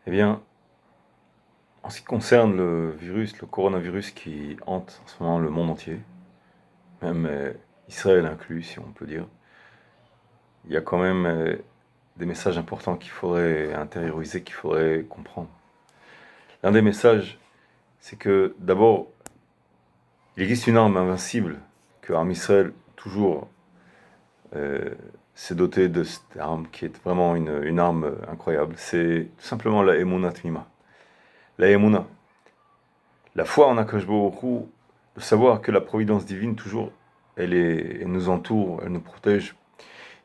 Eh bien, en ce qui concerne le coronavirus qui hante en ce moment le monde entier, même Israël inclus, si on peut dire, il y a quand même des messages importants qu'il faudrait intérioriser, qu'il faudrait comprendre. L'un des messages, c'est que d'abord, il existe une arme invincible que l'armée Israël toujours euh, s'est dotée de cette arme qui est vraiment une arme incroyable. C'est tout simplement la Emunat Mima. La Emuna, la foi en Akash Baruch Hu, de savoir que la providence divine, toujours, elle nous entoure, elle nous protège,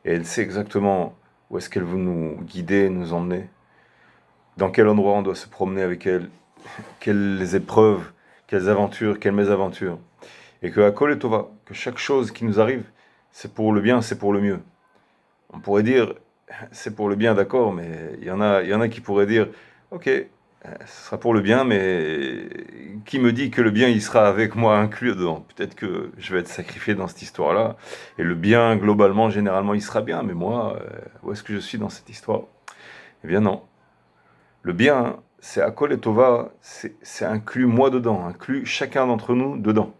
et elle sait exactement où est-ce qu'elle veut nous guider, nous emmener, dans quel endroit on doit se promener avec elle, quelles épreuves, quelles aventures, quelles mésaventures. Et que à Kol et Tova, que chaque chose qui nous arrive, c'est pour le bien, c'est pour le mieux. On pourrait dire, c'est pour le bien, d'accord, mais il y en a qui pourraient dire, ok, ce sera pour le bien, mais qui me dit que le bien, il sera avec moi inclus dedans? Peut-être que je vais être sacrifié dans cette histoire-là, et le bien, globalement, généralement, il sera bien, mais moi, où est-ce que je suis dans cette histoire? Eh bien non. Le bien, c'est Akol et Tova, c'est inclus moi dedans, inclus chacun d'entre nous dedans.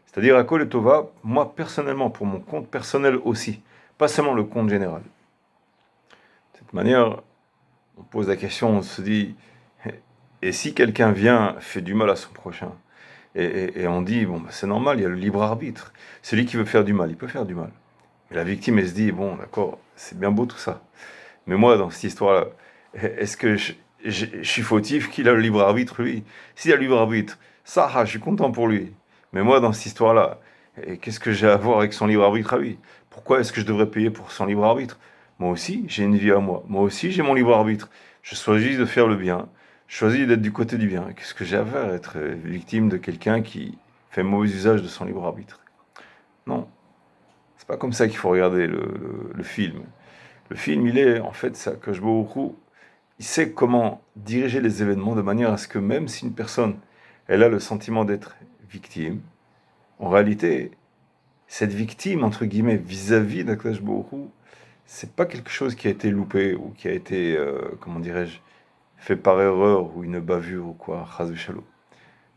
C'est-à-dire Akol et Tova, moi personnellement, pour mon compte personnel aussi, pas seulement le compte général. De cette manière, on pose la question, on se dit, et si quelqu'un vient, fait du mal à son prochain, et on dit, bon, bah, c'est normal, il y a le libre arbitre. Celui qui veut faire du mal, il peut faire du mal. Et la victime, elle se dit, bon, d'accord, c'est bien beau tout ça. Mais moi, dans cette histoire-là, est-ce que je suis fautif qu'il a le libre arbitre, lui? S'il a le libre arbitre, ça, je suis content pour lui. Mais moi, dans cette histoire-là, qu'est-ce que j'ai à voir avec son libre arbitre à lui? Pourquoi est-ce que je devrais payer pour son libre arbitre? Moi aussi, j'ai une vie à moi. Moi aussi, j'ai mon libre arbitre. Je choisis de faire le bien. Je choisis d'être du côté du bien. Qu'est-ce que j'ai à faire être victime de quelqu'un qui fait mauvais usage de son libre arbitre? Non, c'est pas comme ça qu'il faut regarder le film. Le film, il est, en fait, ça, que je vois beaucoup, il sait comment diriger les événements de manière à ce que même si une personne, elle a le sentiment d'être victime, en réalité, cette victime, entre guillemets, vis-à-vis d'Akadosh Baruch Hu, c'est pas quelque chose qui a été loupé ou qui a été, comment dirais-je, fait par erreur ou une bavure ou quoi, chas v'shalom.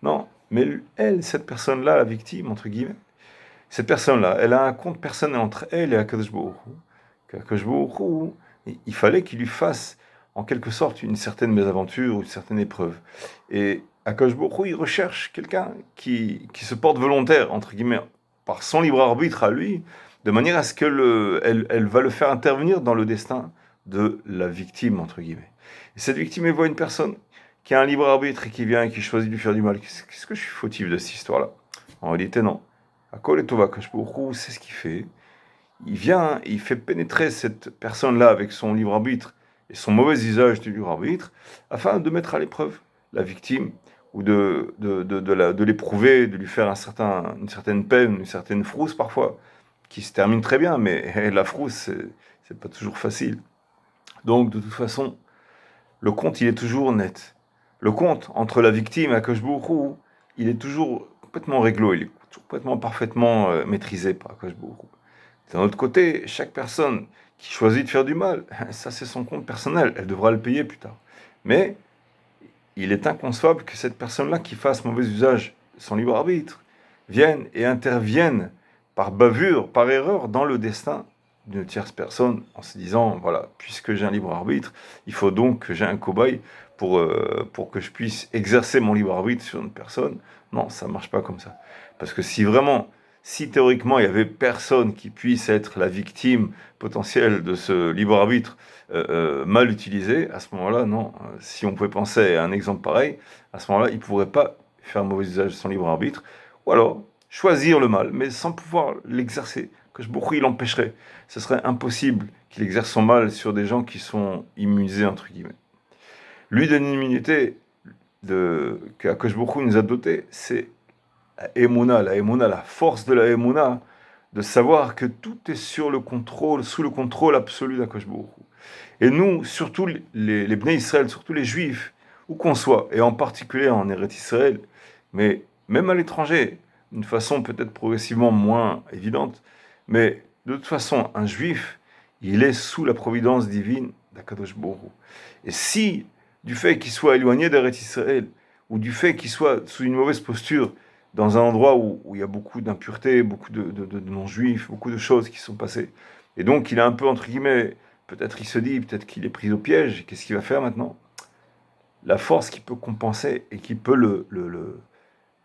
Non, mais elle, cette personne-là, la victime, entre guillemets, cette personne-là, elle a un compte personnel entre elle et Akadosh Baruch Hu. Qu'Akadosh Baruch Hu, il fallait qu'il lui fasse en quelque sorte une certaine mésaventure ou une certaine épreuve. Et Akadosh Baruch Hu, il recherche quelqu'un qui se porte volontaire, entre guillemets, par son libre arbitre à lui, de manière à ce elle va le faire intervenir dans le destin de la victime, entre guillemets. Et cette victime, elle voit une personne qui a un libre arbitre et qui vient et qui choisit de lui faire du mal. Qu'est-ce que je suis fautif de cette histoire-là? En réalité, non. Akol et Tova, Akadosh Baruch Hu, c'est ce qu'il fait. Il vient, il fait pénétrer cette personne-là avec son libre arbitre et son mauvais usage du libre arbitre, afin de mettre à l'épreuve la victime, ou de l'éprouver, de lui faire une certaine peine, une certaine frousse parfois, qui se termine très bien, mais la frousse, c'est pas toujours facile. Donc, de toute façon, le compte, il est toujours net. Le compte entre la victime et Akadosh Baruch Hu, il est toujours complètement réglo, il est toujours complètement parfaitement maîtrisé par Akadosh Baruch Hu. D'un autre côté, chaque personne qui choisit de faire du mal, ça c'est son compte personnel, elle devra le payer plus tard. Mais il est inconcevable que cette personne-là qui fasse mauvais usage de son libre arbitre vienne et intervienne par bavure, par erreur, dans le destin d'une tierce personne, en se disant, voilà, puisque j'ai un libre arbitre, il faut donc que j'ai un cobaye pour que je puisse exercer mon libre arbitre sur une personne. Non, ça ne marche pas comme ça. Parce que si théoriquement il y avait personne qui puisse être la victime potentielle de ce libre arbitre mal utilisé, à ce moment-là, non. Si on pouvait penser à un exemple pareil, à ce moment-là, il ne pourrait pas faire mauvais usage de son libre arbitre, ou alors choisir le mal, mais sans pouvoir l'exercer. Que beaucoup il l'empêcherait. Ce serait impossible qu'il exerce son mal sur des gens qui sont immunisés, entre guillemets. Lui donne une immunité que Akash Baruch Hu nous a doté, c'est la Emouna, la force de la Emouna, de savoir que tout est sous le contrôle absolu d'Akash Baruch Hu. Et nous, surtout les Bnei Israël, surtout les Juifs, où qu'on soit, et en particulier en Eretz Israël, mais même à l'étranger, d'une façon peut-être progressivement moins évidente, mais de toute façon, un Juif, il est sous la providence divine d'Akadosh Baruch Hu. Et si, du fait qu'il soit éloigné d'Eretz Israël, ou du fait qu'il soit sous une mauvaise posture, dans un endroit où il y a beaucoup d'impuretés, beaucoup de non-juifs, beaucoup de choses qui sont passées. Et donc, il a un peu, entre guillemets, peut-être il se dit, peut-être qu'il est pris au piège, qu'est-ce qu'il va faire maintenant? La force qui peut compenser et qui peut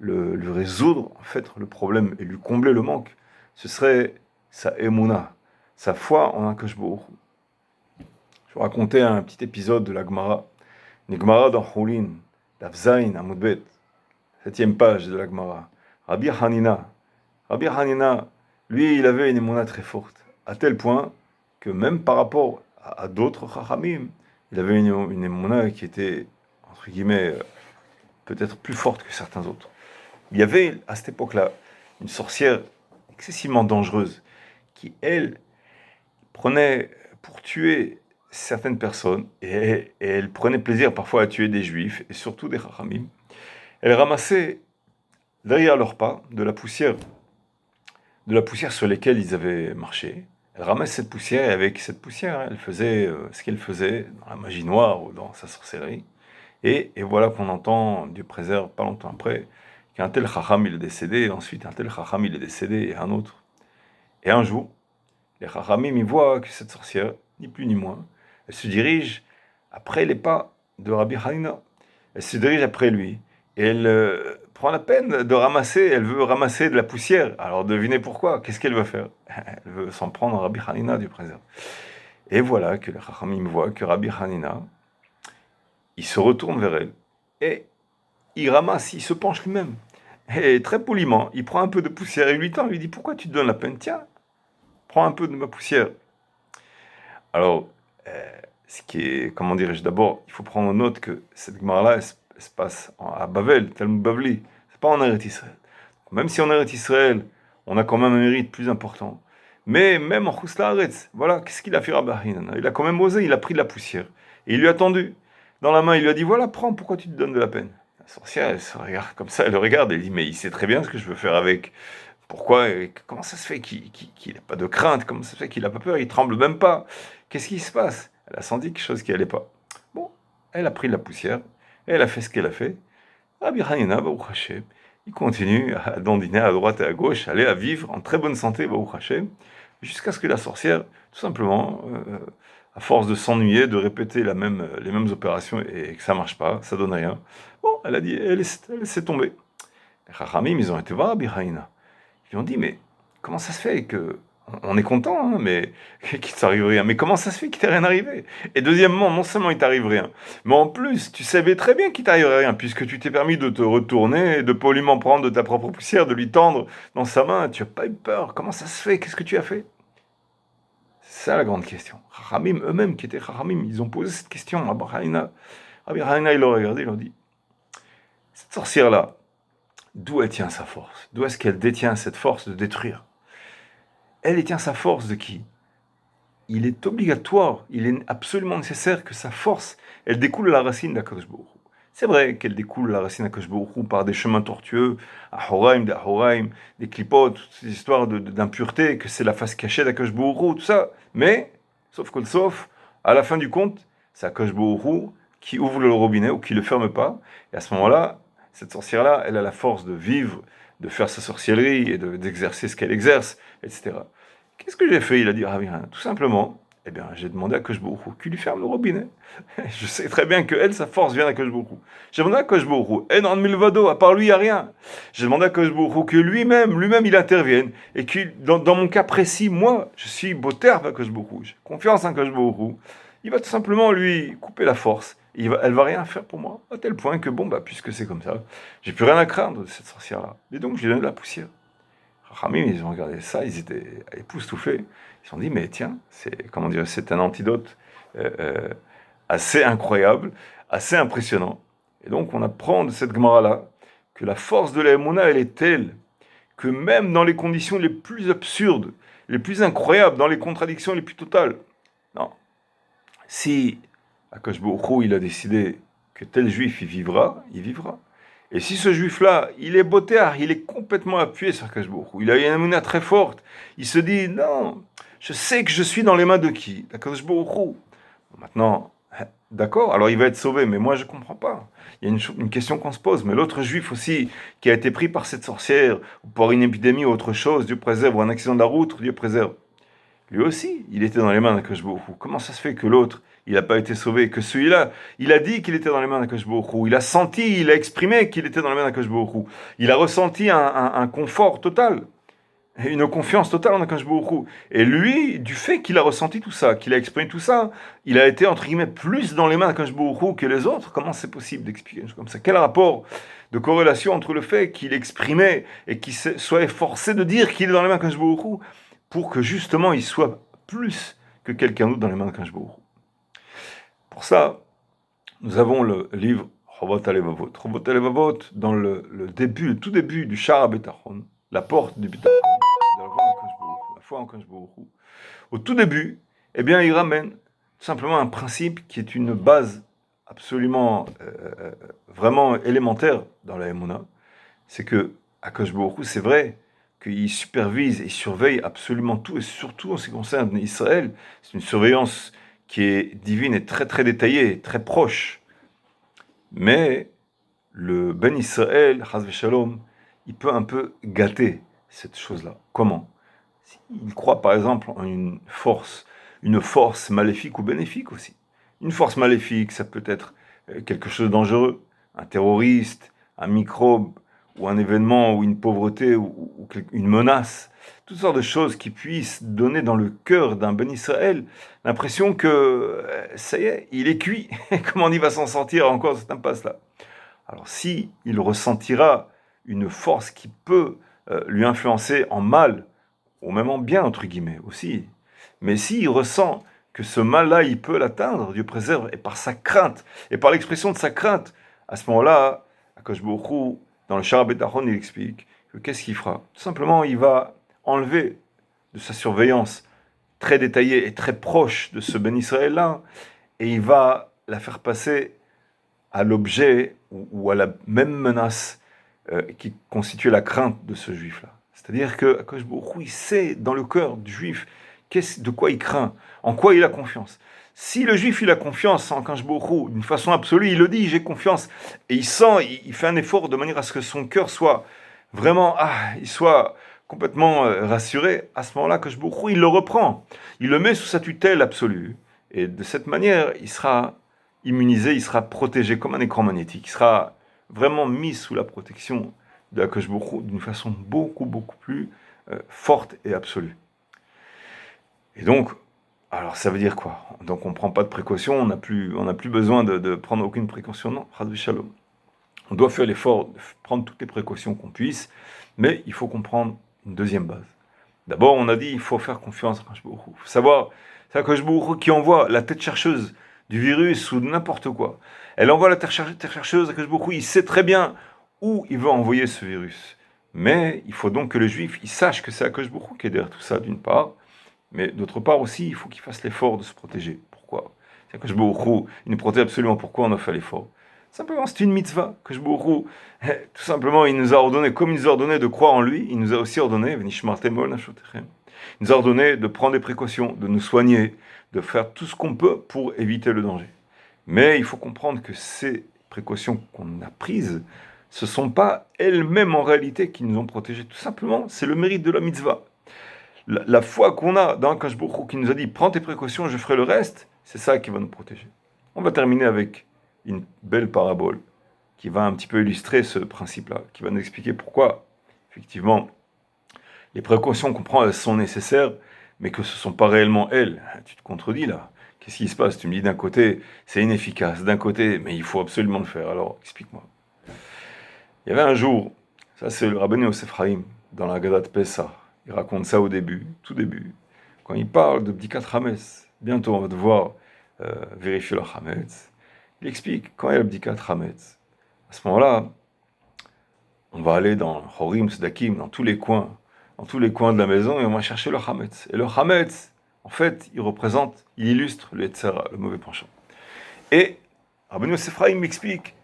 lui résoudre, en fait, le problème et lui combler le manque, ce serait sa émouna, sa foi en Akadosh Baruch Hu. Je vous racontais un petit épisode de la Gemara. Une Gemara dans Choulin, d'Avzaïn, à Moudbet, 7e page de la Gemara. Rabbi Hanina, lui, il avait une émouna très forte, à tel point que même par rapport à d'autres Chachamim, il avait une émouna qui était, entre guillemets, peut-être plus forte que certains autres. Il y avait, à cette époque-là, une sorcière excessivement dangereuse, qui, elle, prenait pour tuer certaines personnes, et elle prenait plaisir parfois à tuer des juifs, et surtout des Chachamim. Elle ramassait derrière leurs pas de la poussière sur lesquelles ils avaient marché. Elle ramasse cette poussière, et avec cette poussière, elle faisait ce qu'elle faisait dans la magie noire ou dans sa sorcellerie. Et voilà qu'on entend, Dieu préserve, pas longtemps après, qu'un tel Chacham il est décédé, et ensuite un tel Chacham il est décédé, et un autre. Et un jour, les Chachamim ils voient que cette sorcière, ni plus ni moins, elle se dirige après les pas de Rabbi Hanina. Elle se dirige après lui, et elle prend la peine de ramasser, elle veut ramasser de la poussière. Alors devinez pourquoi, qu'est-ce qu'elle veut faire? Elle veut s'en prendre à Rabbi Hanina, Dieu préserve. Et voilà que les Chachamim voient que Rabbi Hanina, il se retourne vers elle, et il ramasse, il se penche lui-même. Et très poliment, il prend un peu de poussière et lui tend, il lui dit, pourquoi tu te donnes la peine? Tiens, prends un peu de ma poussière. Alors, ce qui est, comment dirais-je, d'abord, il faut prendre en note que cette Gemara-là, elle se passe à Bavel, Talmud Bavli, c'est pas en Eretz Israël. Même si en Eretz Israël, on a quand même un mérite plus important. Mais même en Chus La'aretz, voilà, qu'est-ce qu'il a fait Rabbi Hanina? Il a quand même osé, il a pris de la poussière. Et il lui a tendu dans la main, il lui a dit, voilà, prends, pourquoi tu te donnes de la peine? La sorcière, elle se regarde comme ça, elle le regarde, elle dit, mais il sait très bien ce que je veux faire avec. Pourquoi? Comment ça se fait qu'il n'a pas de crainte? Comment ça se fait qu'il n'a pas peur? Il tremble même pas. Qu'est-ce qui se passe? Elle a senti quelque chose qui n'allait pas. Bon, elle a pris de la poussière, et elle a fait ce qu'elle a fait. Rabbi Hanina, Baruch Hashem, il continue à dandiner à droite et à gauche, aller à vivre en très bonne santé, Baruch Hashem, jusqu'à ce que la sorcière, tout simplement, à force de s'ennuyer, de répéter les mêmes opérations et que ça marche pas, ça donne rien. Bon, elle a dit, elle s'est tombée. Les Chachamim, ils ont été voir Rabbi Hanina. Ils lui ont dit, mais comment ça se fait que... On est content, hein, mais qu'il ne t'arrive rien. Mais comment ça se fait qu'il t'est rien arrivé? Et deuxièmement, non seulement il t'arrive rien, mais en plus, tu savais très bien qu'il t'arriverait rien, puisque tu t'es permis de te retourner, de poliment prendre de ta propre poussière, de lui tendre dans sa main. Tu n'as pas eu peur. Comment ça se fait? Qu'est-ce que tu as fait? C'est ça la grande question. Chachamim eux-mêmes, qui étaient Chachamim, ils ont posé cette question à Rabbi Hanina. Rabbi Hanina, il l'a regardé, il leur dit, cette sorcière-là, d'où elle tient sa force? D'où est-ce qu'elle détient cette force de détruire? Elle détient sa force de qui? Il est obligatoire, il est absolument nécessaire que sa force, elle découle de la racine d'Akadosh Baruch Hu. C'est vrai qu'elle découle de la racine d'Akadosh Baruch Hu par des chemins tortueux, à Horaim, des Ahoraim, des clipotes, toutes ces histoires d'impureté, que c'est la face cachée d'Akadosh Baruch Hu, tout ça. Mais, sauf, à la fin du compte, c'est Akadosh Baruch Hu qui ouvre le robinet ou qui le ferme pas. Et à ce moment-là, cette sorcière-là, elle a la force de vivre, de faire sa sorcellerie et d'exercer ce qu'elle exerce, etc. Qu'est-ce que j'ai fait? Il a dit, ah bien, tout simplement, eh bien, j'ai demandé à Akadosh Baruch Hu qu'il lui ferme le robinet. Je sais très bien que elle, sa force vient d'Akadosh Baruch Hu. J'ai demandé à Akadosh Baruch Hu, en milvado, à part lui, il n'y a rien. J'ai demandé à Akadosh Baruch Hu que lui-même, il intervienne, et que dans mon cas précis, moi, je suis boter avec Akadosh Baruch Hu. J'ai confiance en Akadosh Baruch Hu. Il va tout simplement lui couper la force. Elle va rien faire pour moi, à tel point que, bon, puisque c'est comme ça, j'ai plus rien à craindre de cette sorcière-là. Et donc, je lui ai donné de la poussière. Rachamim, ils ont regardé ça, ils étaient époustouflés. Ils se sont dit, mais tiens, c'est un antidote assez incroyable, assez impressionnant. Et donc, on apprend de cette Gemara-là que la force de la Emouna, elle est telle que même dans les conditions les plus absurdes, les plus incroyables, dans les contradictions les plus totales, non. Si Akadosh Baruch Hu, il a décidé que tel juif, il vivra. Et si ce juif-là, il est botéard, il est complètement appuyé sur Akadosh Baruch Hu, il a une émouna très forte, il se dit, non, je sais que je suis dans les mains de qui? D'Akadosh Baruch Hu. Maintenant, D'accord, alors il va être sauvé, mais moi je comprends pas. Il y a une question qu'on se pose, mais l'autre juif aussi, qui a été pris par cette sorcière, ou par une épidémie ou autre chose, Dieu préserve, ou un accident de la route, Dieu préserve. Lui aussi, il était dans les mains d'Akash Baruch Hu. Comment ça se fait que l'autre, il n'a pas été sauvé, que celui-là, il a dit qu'il était dans les mains d'Akash Baruch Hu, il a senti, il a exprimé qu'il était dans les mains d'Akash Baruch Hu. Il a ressenti un confort total, une confiance totale en Akash Baruch Hu. Et lui, du fait qu'il a ressenti tout ça, qu'il a exprimé tout ça, il a été, entre guillemets, plus dans les mains d'Akash Baruch Hu que les autres. Comment c'est possible d'expliquer une chose comme ça? Quel rapport de corrélation entre le fait qu'il exprimait et qu'il soit forcé de dire qu'il est dans les mains d'Akash Baruch Hu pour que justement il soit plus que quelqu'un d'autre dans les mains d'Akash Baruch Hu. Pour ça, nous avons le livre Chovot HaLevavot. Chovot HaLevavot, dans le début, le tout début du Sha'ar HaBetachon, la porte du Bitachon, de la foi en Akash Baruch Hu. Au tout début, eh bien, il ramène tout simplement un principe qui est une base absolument, vraiment élémentaire dans la Emouna. C'est que Akash Baruch Hu, c'est vrai qu'il supervise et surveille absolument tout, et surtout en ce qui concerne Israël, c'est une surveillance qui est divine et très très détaillée, très proche. Mais le Ben Israël, Chaz v'Shalom, il peut un peu gâter cette chose-là. Comment? Il croit par exemple en une force maléfique ou bénéfique aussi. Une force maléfique, ça peut être quelque chose de dangereux, un terroriste, un microbe, ou un événement, ou une pauvreté, ou une menace. Toutes sortes de choses qui puissent donner dans le cœur d'un Ben Israël l'impression que ça y est, il est cuit. Comment il va s'en sortir encore de cette impasse-là? Alors si il ressentira une force qui peut lui influencer en mal, ou même en bien, entre guillemets, aussi, mais s'il ressent que ce mal-là, il peut l'atteindre, Dieu préserve, et par sa crainte, et par l'expression de sa crainte, à ce moment-là, Akash Baruch Hu, dans le Sha'ar HaBetachon, il explique que qu'est-ce qu'il fera? Tout simplement, il va enlever de sa surveillance très détaillée et très proche de ce Ben Israël-là, et il va la faire passer à l'objet ou à la même menace qui constituait la crainte de ce juif-là. C'est-à-dire que Akash Baruch Hu, il sait dans le cœur du juif de quoi il craint, en quoi il a confiance. Si le juif il a confiance en Akash Baruch Hu d'une façon absolue, il le dit, j'ai confiance, et il sent, il fait un effort de manière à ce que son cœur soit vraiment, il soit complètement rassuré, à ce moment-là, Akash Baruch Hu, il le reprend, il le met sous sa tutelle absolue, et de cette manière, il sera immunisé, il sera protégé comme un écran magnétique, il sera vraiment mis sous la protection de Akash Baruch Hu d'une façon beaucoup, beaucoup plus forte et absolue. Et donc, alors ça veut dire quoi? Donc on ne prend pas de précaution, on n'a plus besoin de prendre aucune précaution, non, Chas v'Shalom. On doit faire l'effort de prendre toutes les précautions qu'on puisse, mais il faut comprendre une deuxième base. D'abord, on a dit il faut faire confiance à Akash Baruch Hu. Il faut savoir, c'est Akash Baruch Hu qui envoie la tête chercheuse du virus ou de n'importe quoi. Elle envoie la tête chercheuse à Akash Baruch Hu, il sait très bien où il veut envoyer ce virus. Mais il faut donc que le juif il sache que c'est Akash Baruch Hu qui est derrière tout ça, d'une part, mais d'autre part aussi, il faut qu'il fasse l'effort de se protéger. Pourquoi? C'est Akash Baruch Hu, il nous protège absolument. Pourquoi on a fait l'effort? Simplement, c'est une mitzvah. Akash Baruch Hu, tout simplement, il nous a ordonné, comme il nous a ordonné de croire en lui, il nous a aussi ordonné, il nous a ordonné de prendre des précautions, de nous soigner, de faire tout ce qu'on peut pour éviter le danger. Mais il faut comprendre que ces précautions qu'on a prises, ce ne sont pas elles-mêmes en réalité qui nous ont protégés. Tout simplement, c'est le mérite de la mitzvah. La foi qu'on a dans Akash Baruch Hu qui nous a dit « Prends tes précautions, je ferai le reste », c'est ça qui va nous protéger. On va terminer avec une belle parabole qui va un petit peu illustrer ce principe-là, qui va nous expliquer pourquoi, effectivement, les précautions qu'on prend, elles sont nécessaires, mais que ce ne sont pas réellement elles. Tu te contredis là. Qu'est-ce qui se passe? Tu me dis d'un côté, c'est inefficace, d'un côté, mais il faut absolument le faire. Alors, explique-moi. Il y avait un jour, ça c'est le Rabbeinu Yosef Haïm, dans la Haggadah de Pessah. Il raconte ça au début, tout début, quand il parle de Bdikat Hametz. Bientôt, on va devoir vérifier le Hametz. Il explique quand il y a le Bdikat Hametz. À ce moment-là, on va aller dans Horim, Sdakim, dans tous les coins de la maison, et on va chercher le Hametz. Et le Hametz, en fait, il illustre le Yetzera, le mauvais penchant. Et Rabbeinu Yosef Haïm m'explique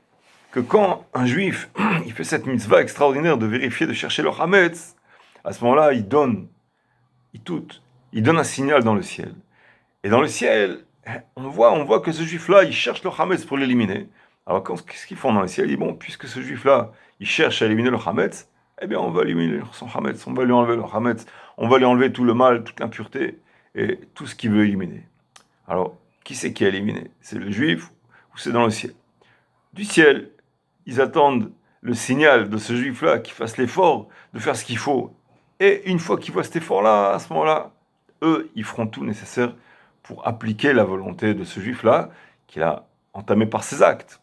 que quand un juif, il fait cette mitzvah extraordinaire de vérifier, de chercher le Hametz, à ce moment-là, il donne un signal dans le ciel. Et dans le ciel, On voit que ce juif-là, il cherche le Hametz pour l'éliminer. Alors, qu'est-ce qu'ils font dans le ciel? Ils disent, bon, puisque ce juif-là, il cherche à éliminer le Hametz, eh bien, on va éliminer son Hametz, on va lui enlever le Hametz, on va lui enlever tout le mal, toute l'impureté, et tout ce qu'il veut éliminer. Alors, qui c'est qui a éliminé? C'est le juif ou c'est dans le ciel? Du ciel, ils attendent le signal de ce juif-là qui fasse l'effort de faire ce qu'il faut. Et une fois qu'ils voient cet effort-là, à ce moment-là, eux, ils feront tout nécessaire pour appliquer la volonté de ce juif-là qu'il a entamé par ses actes.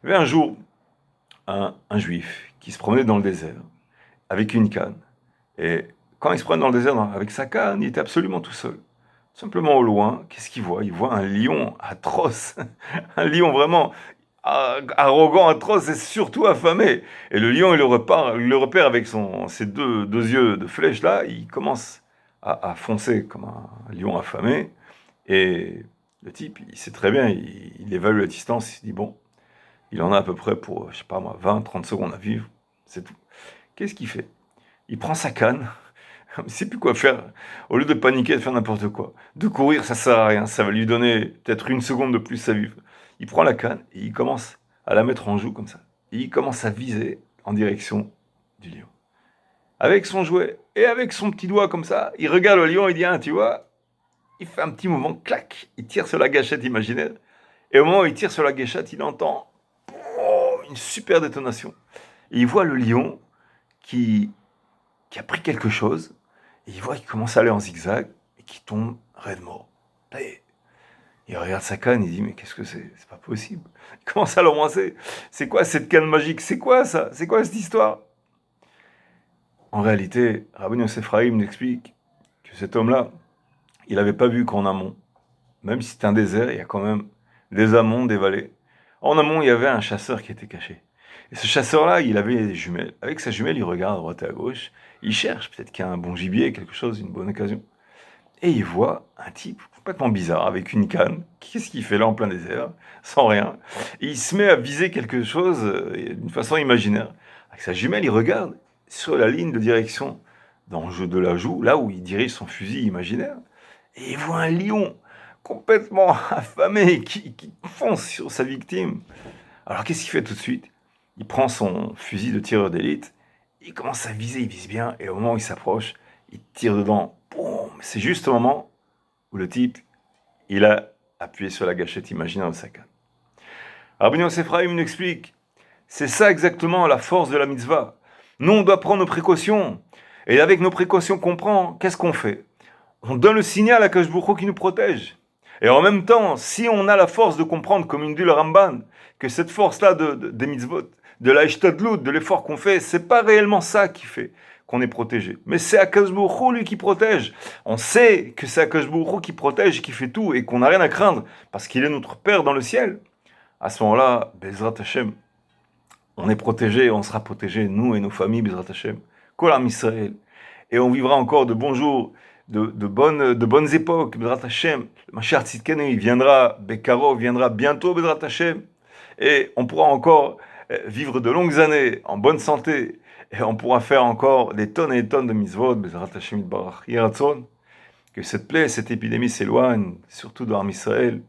Il y avait un jour un juif qui se promenait dans le désert avec une canne. Et quand il se promenait dans le désert avec sa canne, il était absolument tout seul. Simplement au loin, qu'est-ce qu'il voit? Il voit un lion atroce, un lion vraiment arrogant, atroce et surtout affamé. Et le lion, il le repère avec ses deux yeux de flèche là, il commence à foncer comme un lion affamé. Et le type, il sait très bien, il évalue la distance, il se dit bon, il en a à peu près pour, je sais pas moi, 20, 30 secondes à vivre, c'est tout. Qu'est-ce qu'il fait? Il prend sa canne, il ne sait plus quoi faire. Au lieu de paniquer, de faire n'importe quoi, de courir, ça sert à rien, ça va lui donner peut-être une seconde de plus à vivre. Il prend la canne et il commence à la mettre en joue comme ça. Et il commence à viser en direction du lion. Avec son jouet et avec son petit doigt comme ça, il regarde le lion et il dit, ah, tu vois, il fait un petit mouvement, clac, il tire sur la gâchette imaginaire. Et au moment où il tire sur la gâchette, il entend une super détonation. Et il voit le lion qui a pris quelque chose, et il voit qu'il commence à aller en zigzag, et qui tombe raide mort. Et il regarde sa canne, il dit, mais qu'est-ce que c'est? C'est pas possible. Il commence à l'embrasser. C'est quoi cette canne magique? C'est quoi ça? C'est quoi cette histoire? En réalité, Rabbi Yosef Haïm nous explique que cet homme-là, il n'avait pas vu qu'en amont, même si c'est un désert, il y a quand même des amont, des vallées. En amont, il y avait un chasseur qui était caché. Et ce chasseur-là, il avait des jumelles. Avec sa jumelle, il regarde à droite et à gauche. Il cherche, peut-être qu'il y a un bon gibier, quelque chose, une bonne occasion. Et il voit un type complètement bizarre, avec une canne. Qu'est-ce qu'il fait là en plein désert, sans rien? Et il se met à viser quelque chose d'une façon imaginaire. Avec sa jumelle, il regarde sur la ligne de direction de la joue, là où il dirige son fusil imaginaire. Et il voit un lion complètement affamé qui fonce sur sa victime. Alors qu'est-ce qu'il fait tout de suite? Il prend son fusil de tireur d'élite, il commence à viser, il vise bien, et au moment où il s'approche, il tire dedans. Boum! C'est juste au moment où le type, il a appuyé sur la gâchette imaginaire de sa canne. Rabbi Yosef Haïm nous explique, c'est ça exactement la force de la mitzvah. Nous, on doit prendre nos précautions. Et avec nos précautions qu'on prend, qu'est-ce qu'on fait? On donne le signal à Kadosh Baruch Hu qui nous protège. Et en même temps, si on a la force de comprendre, comme il dit le Ramban, que cette force-là des mitzvot, de la ishtadlut, de l'effort qu'on fait, c'est pas réellement ça qui fait qu'on est protégé. Mais c'est Akadosh Baruch Hu, lui, qui protège. On sait que c'est Akadosh Baruch Hu qui protège, qui fait tout, et qu'on n'a rien à craindre, parce qu'il est notre Père dans le ciel. À ce moment-là, Bezrat Hashem, on est protégé, on sera protégé, nous et nos familles, Bezrat Hashem, Kol Am Israël. Et on vivra encore de bons jours, de bonnes époques, Bezrat Hashem. Le Mashiach Tzidkenu, il viendra, Bekaro viendra bientôt, Bezrat Hashem. Et on pourra encore vivre de longues années en bonne santé. Et on pourra faire encore des tonnes et des tonnes de mitzvot, Bezrat Hashem Yitbarach Yeratzon. Que cette plaie, cette épidémie s'éloigne, surtout dans Israël.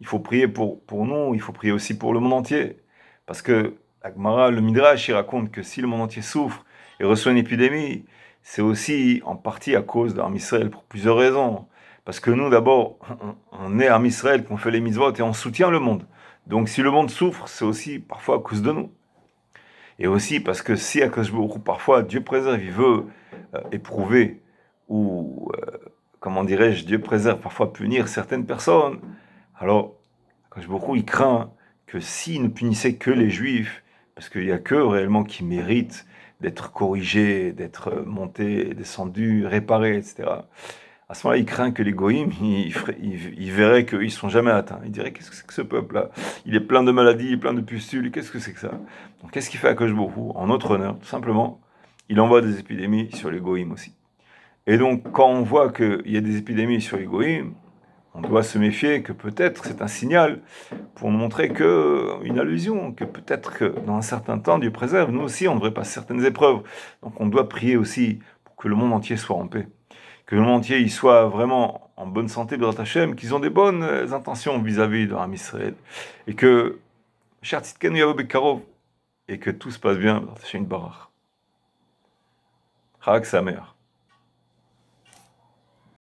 Il faut prier pour nous, il faut prier aussi pour le monde entier. Parce que la Gemara, le Midrash, il raconte que si le monde entier souffre et reçoit une épidémie, c'est aussi en partie à cause d'Arm Israël, pour plusieurs raisons. Parce que nous, d'abord, on est Arm Israël, qu'on fait les mitzvot et on soutient le monde. Donc si le monde souffre, c'est aussi parfois à cause de nous. Et aussi parce que si à cause de parfois Dieu préserve, il veut éprouver ou, comment dirais-je, Dieu préserve, parfois punir certaines personnes, alors Akadosh Baruch Hu, il craint que s'il ne punissait que les Juifs, parce qu'il n'y a qu'eux réellement qui méritent d'être corrigés, d'être montés, descendus, réparés, etc. À ce moment-là, il craint que les goïms, ils verraient qu'ils ne sont jamais atteints. Ils diraient, qu'est-ce que c'est que ce peuple-là? Il est plein de maladies, plein de pustules, qu'est-ce que c'est que ça? Donc qu'est-ce qu'il fait Akadosh Baruch Hu? En notre honneur, tout simplement, il envoie des épidémies sur les goïms aussi. Et donc, quand on voit qu'il y a des épidémies sur les goïms, on doit se méfier que peut-être c'est un signal pour montrer une allusion, que peut-être que dans un certain temps, Dieu préserve. Nous aussi, on devrait passer certaines épreuves. Donc on doit prier aussi pour que le monde entier soit en paix. que le monde entier il soit vraiment en bonne santé, B'ezrat Hashem, qu'ils ont des bonnes intentions vis-à-vis de Ham Israël, et que Shar Tzidkenu Yavo Bekarov, et que tout se passe bien, B'ezrat Hashem Barach. Chag Sameach.